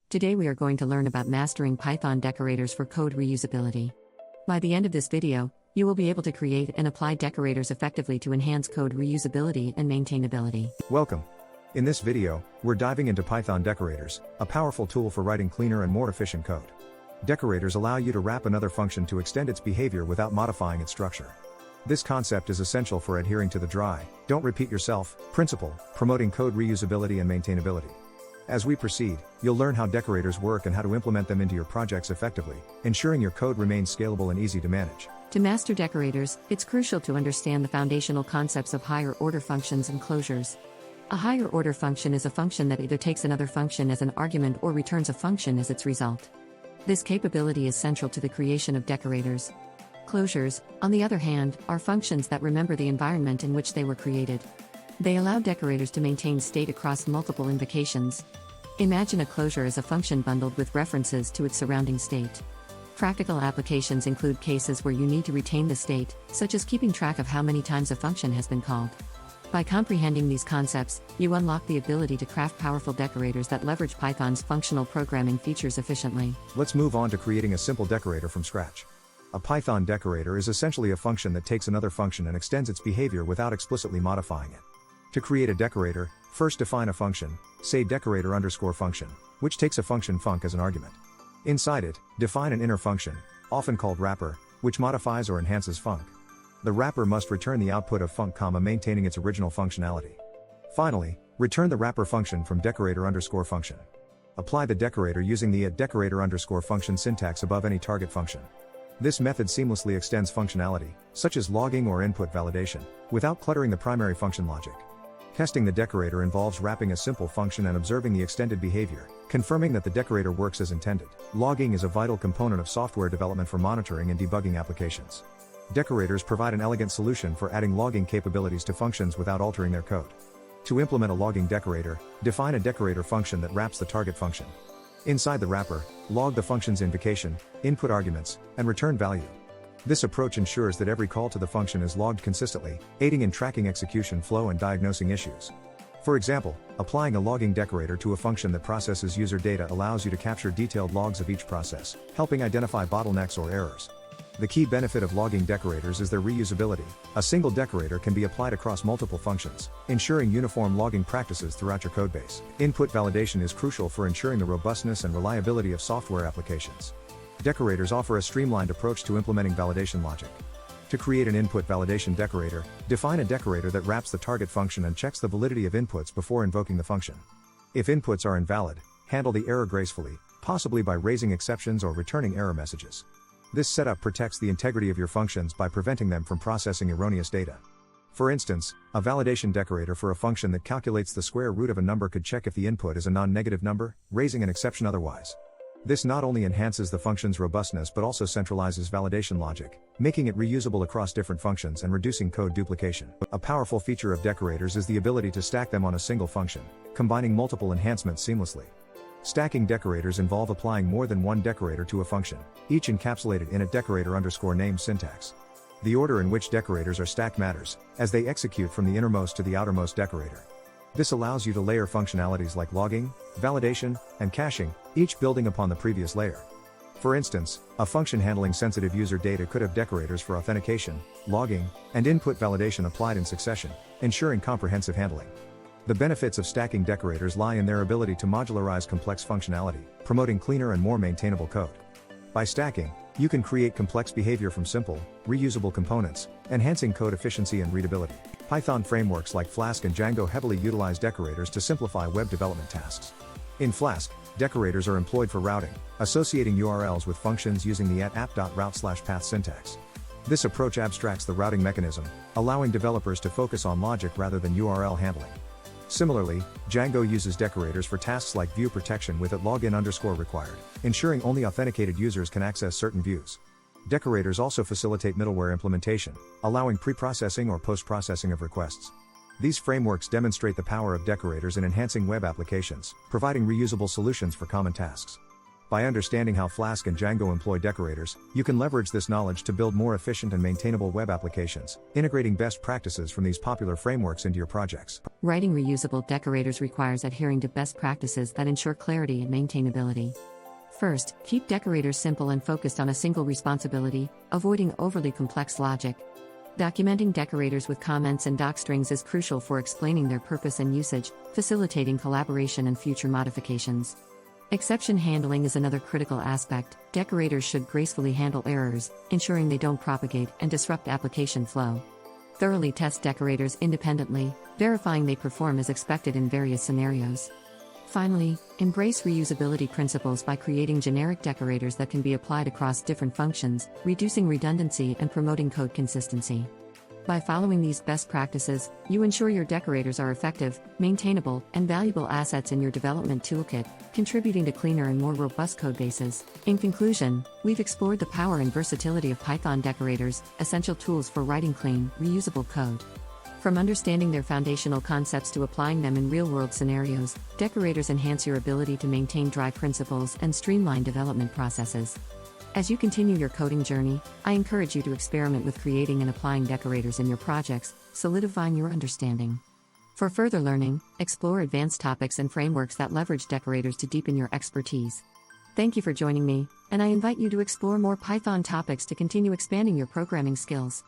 Today we are going to learn about mastering Python decorators for code reusability. By the end of this video, you will be able to create and apply decorators effectively to enhance code reusability and maintainability. Welcome. In this video, we're diving into Python Decorators, a powerful tool for writing cleaner and more efficient code. Decorators allow you to wrap another function to extend its behavior without modifying its structure. This concept is essential for adhering to the don't repeat yourself principle, promoting code reusability and maintainability. As we proceed, you'll learn how decorators work and how to implement them into your projects effectively, ensuring your code remains scalable and easy to manage. To master decorators, it's crucial to understand the foundational concepts of higher-order functions and closures. A higher-order function is a function that either takes another function as an argument or returns a function as its result. This capability is central to the creation of decorators. Closures, on the other hand, are functions that remember the environment in which they were created. They allow decorators to maintain state across multiple invocations. Imagine a closure as a function bundled with references to its surrounding state. Practical applications include cases where you need to retain the state, such as keeping track of how many times a function has been called. By comprehending these concepts, you unlock the ability to craft powerful decorators that leverage Python's functional programming features efficiently. Let's move on to creating a simple decorator from scratch. A Python decorator is essentially a function that takes another function and extends its behavior without explicitly modifying it. To create a decorator, first define a function, say decorator_function, which takes a function func as an argument. Inside it, define an inner function, often called wrapper, which modifies or enhances func. The wrapper must return the output of func, maintaining its original functionality. Finally, return the wrapper function from decorator_function. Apply the decorator using the @decorator_function syntax above any target function. This method seamlessly extends functionality, such as logging or input validation, without cluttering the primary function logic. Testing the decorator involves wrapping a simple function and observing the extended behavior, confirming that the decorator works as intended. Logging is a vital component of software development for monitoring and debugging applications. Decorators provide an elegant solution for adding logging capabilities to functions without altering their code. To implement a logging decorator, define a decorator function that wraps the target function. Inside the wrapper, log the function's invocation, input arguments, and return value. This approach ensures that every call to the function is logged consistently, aiding in tracking execution flow and diagnosing issues. For example, applying a logging decorator to a function that processes user data allows you to capture detailed logs of each process, helping identify bottlenecks or errors. The key benefit of logging decorators is their reusability. A single decorator can be applied across multiple functions, ensuring uniform logging practices throughout your codebase. Input validation is crucial for ensuring the robustness and reliability of software applications. Decorators offer a streamlined approach to implementing validation logic. To create an input validation decorator, define a decorator that wraps the target function and checks the validity of inputs before invoking the function. If inputs are invalid, handle the error gracefully, possibly by raising exceptions or returning error messages. This setup protects the integrity of your functions by preventing them from processing erroneous data. For instance, a validation decorator for a function that calculates the square root of a number could check if the input is a non-negative number, raising an exception otherwise. This not only enhances the function's robustness but also centralizes validation logic, making it reusable across different functions and reducing code duplication. A powerful feature of decorators is the ability to stack them on a single function, combining multiple enhancements seamlessly. Stacking decorators involve applying more than one decorator to a function, each encapsulated in a decorator_name syntax. The order in which decorators are stacked matters, as they execute from the innermost to the outermost decorator. This allows you to layer functionalities like logging, validation, and caching, each building upon the previous layer. For instance, a function handling sensitive user data could have decorators for authentication, logging, and input validation applied in succession, ensuring comprehensive handling. The benefits of stacking decorators lie in their ability to modularize complex functionality, promoting cleaner and more maintainable code. By stacking, you can create complex behavior from simple, reusable components, enhancing code efficiency and readability. Python frameworks like Flask and Django heavily utilize decorators to simplify web development tasks. In Flask, decorators are employed for routing, associating URLs with functions using the @app.route/path syntax. This approach abstracts the routing mechanism, allowing developers to focus on logic rather than URL handling. Similarly, Django uses decorators for tasks like view protection with @login_required, ensuring only authenticated users can access certain views. Decorators also facilitate middleware implementation, allowing pre-processing or post-processing of requests. These frameworks demonstrate the power of decorators in enhancing web applications, providing reusable solutions for common tasks. By understanding how Flask and Django employ decorators, you can leverage this knowledge to build more efficient and maintainable web applications, integrating best practices from these popular frameworks into your projects. Writing reusable decorators requires adhering to best practices that ensure clarity and maintainability. First, keep decorators simple and focused on a single responsibility, avoiding overly complex logic. Documenting decorators with comments and docstrings is crucial for explaining their purpose and usage, facilitating collaboration and future modifications. Exception handling is another critical aspect. Decorators should gracefully handle errors, ensuring they don't propagate and disrupt application flow. Thoroughly test decorators independently, verifying they perform as expected in various scenarios. Finally, embrace reusability principles by creating generic decorators that can be applied across different functions, reducing redundancy and promoting code consistency. By following these best practices, you ensure your decorators are effective, maintainable, and valuable assets in your development toolkit, contributing to cleaner and more robust codebases. In conclusion, we've explored the power and versatility of Python decorators, essential tools for writing clean, reusable code. From understanding their foundational concepts to applying them in real-world scenarios, decorators enhance your ability to maintain dry principles and streamline development processes. As you continue your coding journey, I encourage you to experiment with creating and applying decorators in your projects, solidifying your understanding. For further learning, explore advanced topics and frameworks that leverage decorators to deepen your expertise. Thank you for joining me, and I invite you to explore more Python topics to continue expanding your programming skills.